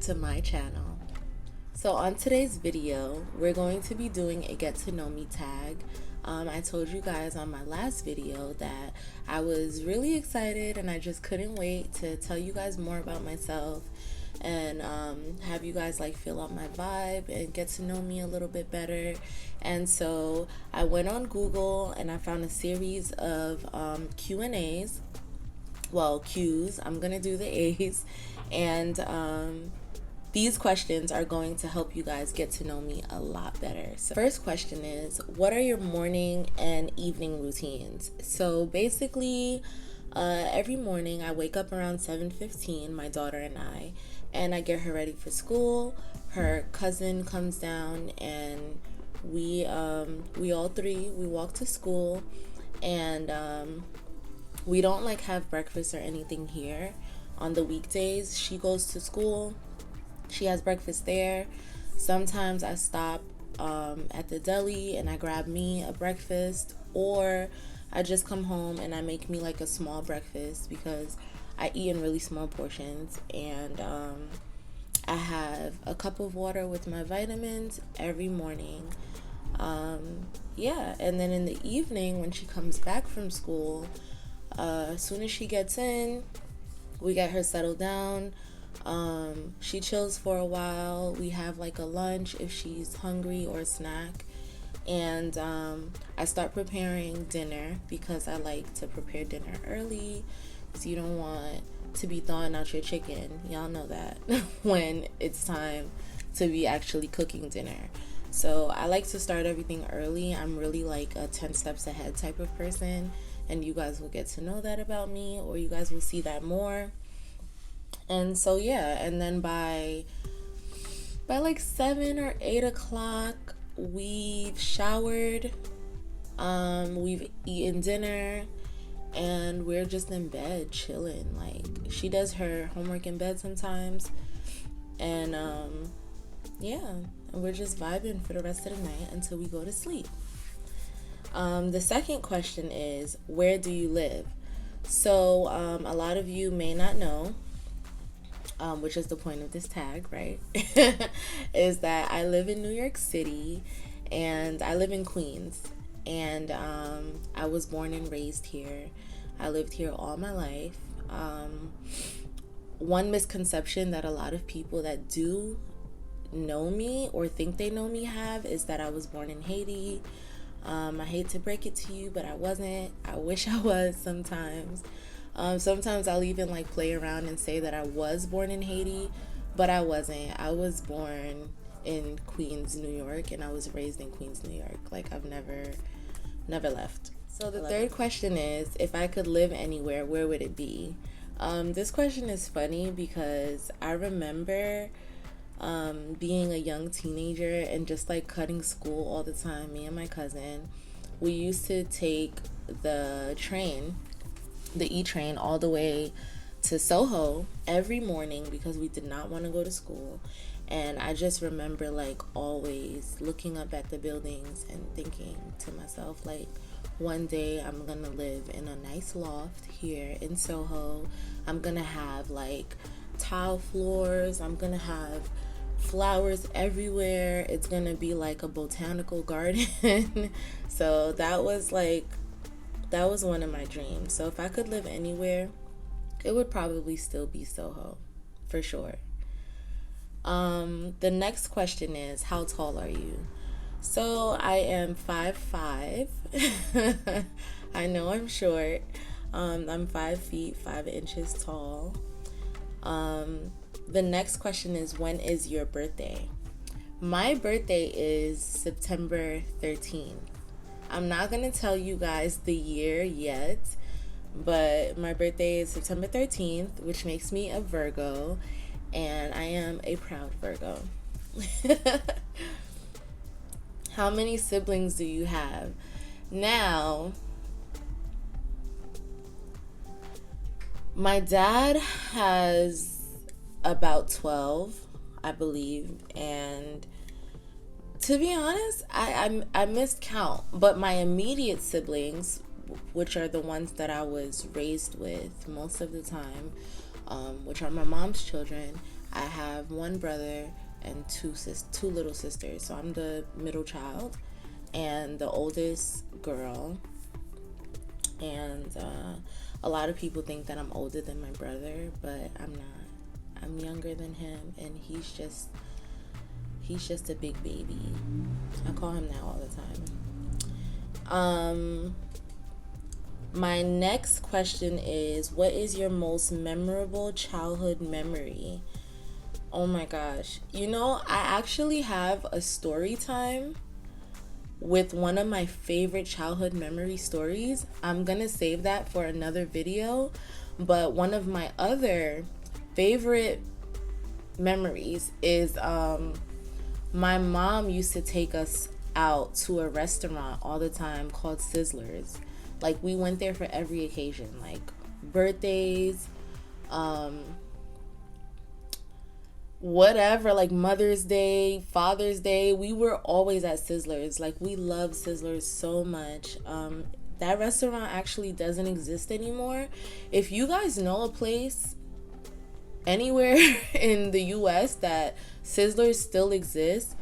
to my channel. So on today's video, we're going to be doing a get to know me tag. I told you guys on my last video that I was really excited and I just couldn't wait to tell you guys more about myself and have you guys like feel out my vibe and get to know me a little bit better. And so I went on Google and I found a series of Q&As. Well, Q's. I'm gonna do the A's, and these questions are going to help you guys get to know me a lot better. So first question is, what are your morning and evening routines? So basically, every morning I wake up around 7:15, my daughter and I get her ready for school. Her cousin comes down and we all three, we walk to school, and we don't like have breakfast or anything here on the weekdays. She goes to school, she has breakfast there. Sometimes I stop at the deli and I grab me a breakfast, or I just come home and I make me like a small breakfast because I eat in really small portions. And I have a cup of water with my vitamins every morning. Yeah, and then in the evening when she comes back from school, as soon as she gets in, we get her settled down. She chills for a while. We have like a lunch if she's hungry, or a snack. And I start preparing dinner because I like to prepare dinner early, because you don't want to be thawing out your chicken. Y'all know that when it's time to be actually cooking dinner. So I like to start everything early. I'm really like a 10 steps ahead type of person, and you guys will get to know that about me, or you guys will see that more. And so yeah, and then by like 7 or 8 o'clock, we've showered, we've eaten dinner, and we're just in bed chilling. Like, she does her homework in bed sometimes, and yeah, and we're just vibing for the rest of the night until we go to sleep. The second question is, where do you live? So a lot of you may not know, which is the point of this tag, right? Is that I live in New York City, and I live in Queens, and I was born and raised here. I lived here all my life. One misconception that a lot of people that do know me or think they know me have is that I was born in Haiti. I hate to break it to you, but I wasn't. I wish I was sometimes. Sometimes I'll even like play around and say that I was born in Haiti, but I wasn't. I was born in Queens, New York, and I was raised in Queens, New York. Like, I've never left. So the third question is, if I could live anywhere, where would it be? This question is funny because I remember being a young teenager and just like cutting school all the time. Me and my cousin, we used to take the E-train all the way to Soho every morning because we did not want to go to school. And I just remember like always looking up at the buildings and thinking to myself, like, one day I'm gonna live in a nice loft here in Soho. I'm gonna have like tile floors. I'm gonna have flowers everywhere. It's gonna be like a botanical garden. So that was one of my dreams. So if I could live anywhere, it would probably still be Soho, for sure. The next question is, how tall are you? So I am 5'5". I know I'm short. I'm 5 feet 5 inches tall. The next question is, when is your birthday? My birthday is September 13th. I'm not going to tell you guys the year yet, but my birthday is September 13th, which makes me a Virgo, and I am a proud Virgo. How many siblings do you have? Now, my dad has about 12, I believe, and to be honest, I missed count, but my immediate siblings, which are the ones that I was raised with most of the time, which are my mom's children, I have one brother and two little sisters. So I'm the middle child and the oldest girl. And a lot of people think that I'm older than my brother, but I'm not. I'm younger than him, and he's just a big baby. I call him that all the time. My next question is, what is your most memorable childhood memory? Oh my gosh. You know, I actually have a story time with one of my favorite childhood memory stories. I'm gonna save that for another video, but one of my other favorite memories is my mom used to take us out to a restaurant all the time called Sizzlers. Like, we went there for every occasion, like birthdays, whatever, like Mother's Day, Father's Day. We were always at Sizzlers. Like, we love Sizzlers so much. That restaurant actually doesn't exist anymore. If you guys know a place anywhere in the US that Sizzlers still exists,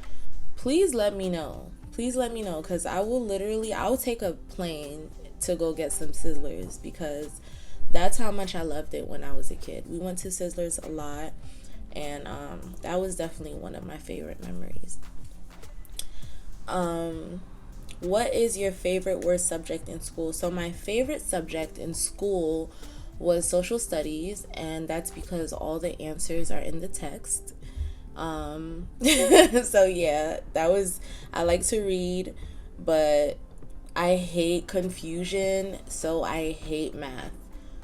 please let me know. Please let me know, because I'll take a plane to go get some Sizzlers, because that's how much I loved it when I was a kid. We went to Sizzlers a lot, and that was definitely one of my favorite memories. What is your favorite worst subject in school? So my favorite subject in school was social studies, and that's because all the answers are in the text. So yeah, I like to read, but I hate confusion, so I hate math.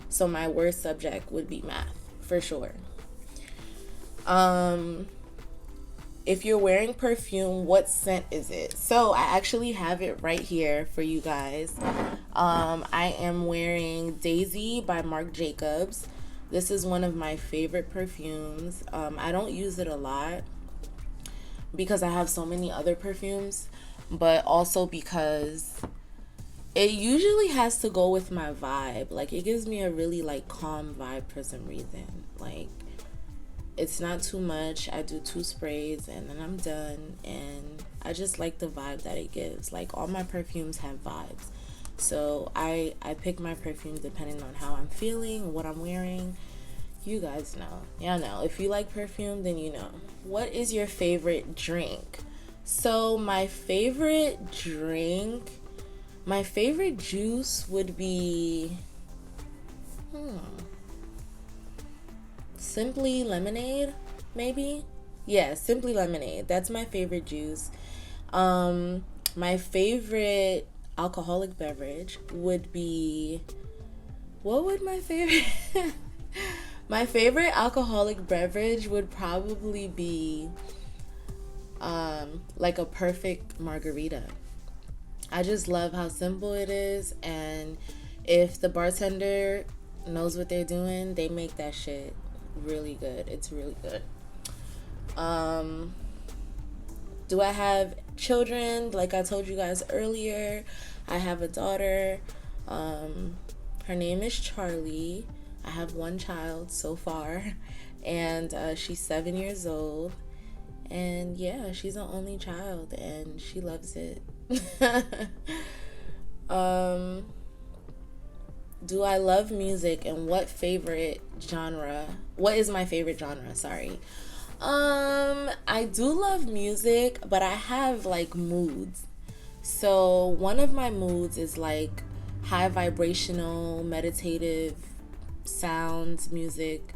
So my worst subject would be math, for sure. If you're wearing perfume, what scent is it? So I actually have it right here for you guys. I am wearing Daisy by Marc Jacobs. This is one of my favorite perfumes. I don't use it a lot because I have so many other perfumes, but also because it usually has to go with my vibe. Like, it gives me a really like calm vibe for some reason. Like, it's not too much. I do 2 sprays and then I'm done, and I just like the vibe that it gives. Like, all my perfumes have vibes. So I pick my perfume depending on how I'm feeling, what I'm wearing. You guys know. Y'all know. If you like perfume, then you know. What is your favorite drink? So my favorite juice would be Simply Lemonade, maybe? Yeah, Simply Lemonade. That's my favorite juice. My favorite alcoholic beverage would be, what would my favorite my favorite alcoholic beverage would probably be like a perfect margarita. I just love how simple it is, and if the bartender knows what they're doing, they make that shit really good. It's really good. Do I have children? Like I told you guys earlier, I have a daughter. Her name is Charlie. I have one child so far, and she's 7 years old. And yeah, she's an only child, and she loves it. Do I love music, and what is my favorite genre? Sorry. I do love music, but I have like moods. So one of my moods is like high vibrational, meditative sounds, music.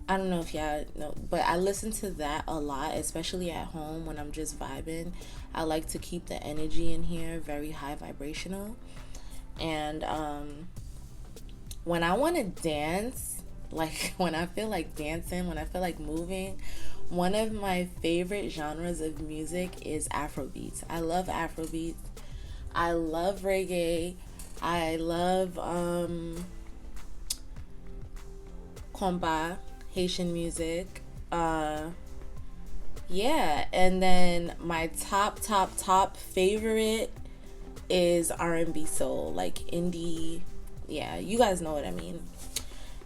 I don't know if y'all know, but I listen to that a lot, especially at home when I'm just vibing. I like to keep the energy in here very high vibrational. And when I want to dance, like when I feel like dancing, when I feel like moving, one of my favorite genres of music is Afrobeats. I love Afrobeats. I love reggae. I love compa, Haitian music. Yeah, and then my top favorite is R&B soul, like indie. Yeah, you guys know what I mean.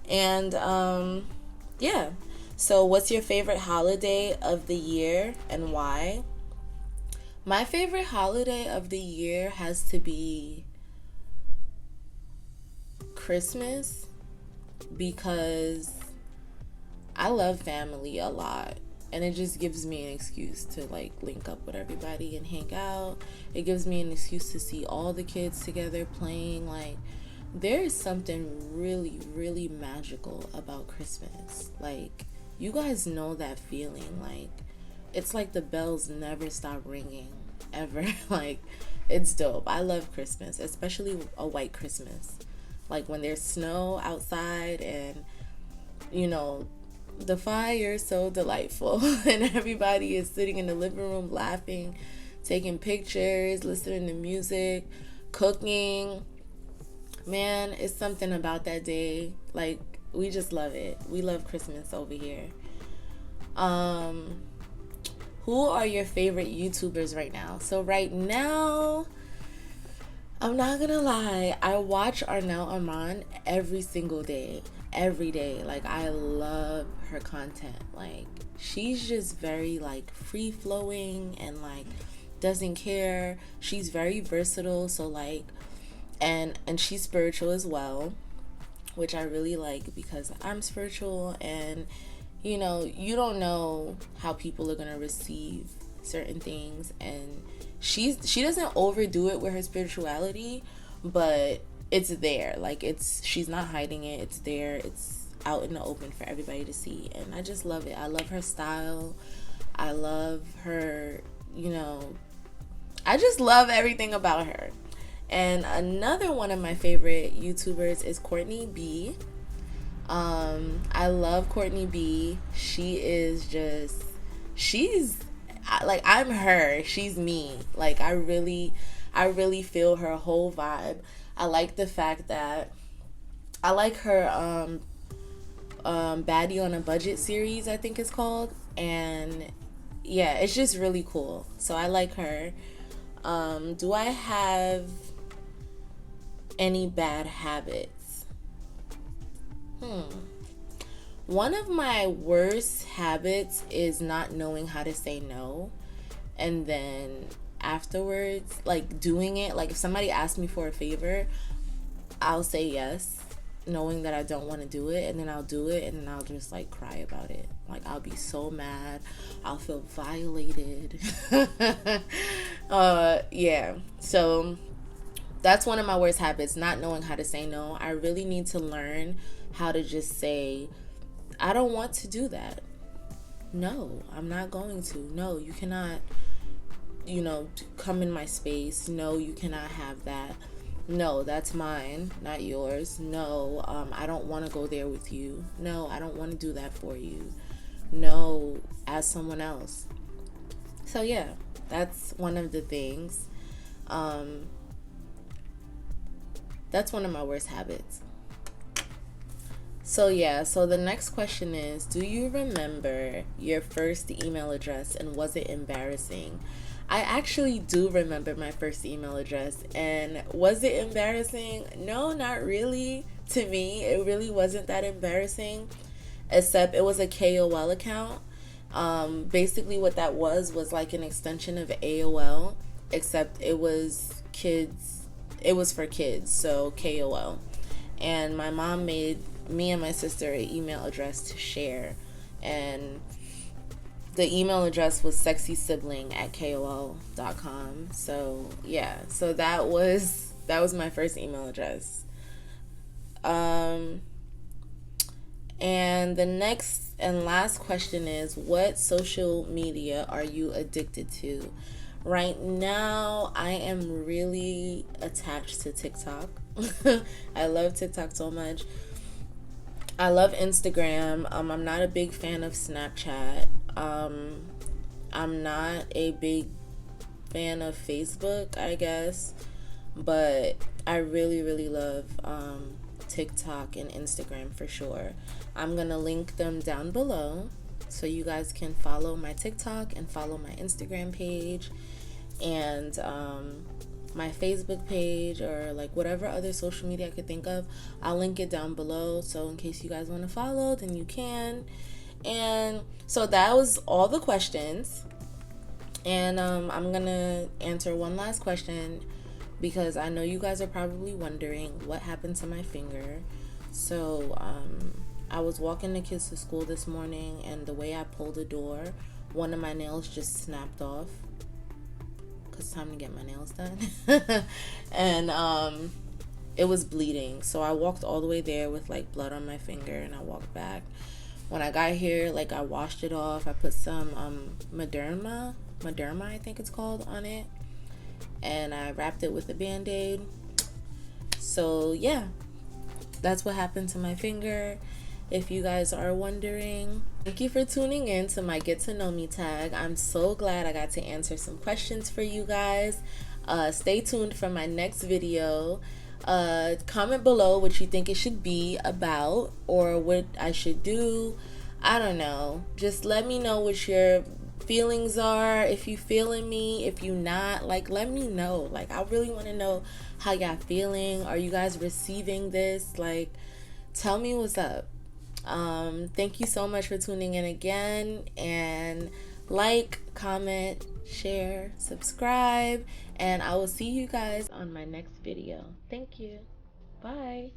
And yeah, So, what's your favorite holiday of the year and why? My favorite holiday of the year has to be Christmas because I love family a lot. And it just gives me an excuse to like link up with everybody and hang out. It gives me an excuse to see all the kids together playing. Like, there is something really, really magical about Christmas. Like, you guys know that feeling. Like, it's like the bells never stop ringing ever. Like, it's dope. I love Christmas, especially a white Christmas. Like, when there's snow outside and, you know, the fire is so delightful and everybody is sitting in the living room laughing, taking pictures, listening to music, cooking. Man, it's something about that day. Like, we just love it. We love Christmas over here. Who are your favorite YouTubers right now? So right now, I'm not gonna lie, I watch Arnell Armand every single day. Every day. Like, I love her content. Like, she's just very like free flowing and like doesn't care. She's very versatile, so like and she's spiritual as well, which I really like because I'm spiritual, and you know, you don't know how people are gonna receive certain things, and she doesn't overdo it with her spirituality, but it's there. Like, she's not hiding it. It's there. It's out in the open for everybody to see, and I just love it. I love her style. I love her, you know, I just love everything about her. And another one of my favorite YouTubers is Courtney B. I love Courtney B. She's like, I'm her. She's me. Like, I really feel her whole vibe. I like the fact that I like her Baddie on a Budget series, I think it's called. And yeah, it's just really cool. So I like her. Do I have any bad habits? One of my worst habits is not knowing how to say no. And then afterwards, like, doing it. Like, if somebody asks me for a favor, I'll say yes, knowing that I don't want to do it, and then I'll do it, and then I'll just like cry about it. Like, I'll be so mad. I'll feel violated. Yeah. So that's one of my worst habits, not knowing how to say no. I really need to learn how to just say, I don't want to do that. No, I'm not going to. No, you cannot, you know, come in my space. No, you cannot have that. No, that's mine, not yours. No, I don't want to go there with you. No, I don't want to do that for you. No, as someone else. So yeah, that's one of the things. That's one of my worst habits. So yeah, so the next question is, do you remember your first email address and was it embarrassing? I actually do remember my first email address, and was it embarrassing? No, not really. To me, it really wasn't that embarrassing, except it was a KOL account. Basically what that was like an extension of AOL, except it was for kids, so KOL. And my mom made me and my sister an email address to share, and the email address was sexysibling@kol.com. So yeah, so that was my first email address. And the next and last question is, what social media are you addicted to? Right now, I am really attached to TikTok. I love TikTok so much. I love Instagram. I'm not a big fan of Snapchat. I'm not a big fan of Facebook, I guess. But I really, really love TikTok and Instagram for sure. I'm going to link them down below so you guys can follow my TikTok and follow my Instagram page and my Facebook page, or like whatever other social media I could think of. I'll link it down below, so in case you guys want to follow, then you can. And so that was all the questions. And I'm gonna answer one last question because I know you guys are probably wondering what happened to my finger. So I was walking the kids to school this morning, and the way I pulled the door, one of my nails just snapped off. It's time to get my nails done. And it was bleeding, so I walked all the way there with like blood on my finger, and I walked back. When I got here, like, I washed it off. I put some Mederma I think it's called, on it, and I wrapped it with a band-aid. So yeah, that's what happened to my finger, if you guys are wondering. Thank you for tuning in to my Get to Know Me tag. I'm so glad I got to answer some questions for you guys. Stay tuned for my next video. Comment below what you think it should be about, or what I should do. I don't know. Just let me know what your feelings are. If you feeling me, if you not, like, let me know. Like, I really want to know how y'all feeling. Are you guys receiving this? Like, tell me what's up. Thank you so much for tuning in again, and like, comment, share, subscribe, and I will see you guys on my next video. Thank you. Bye.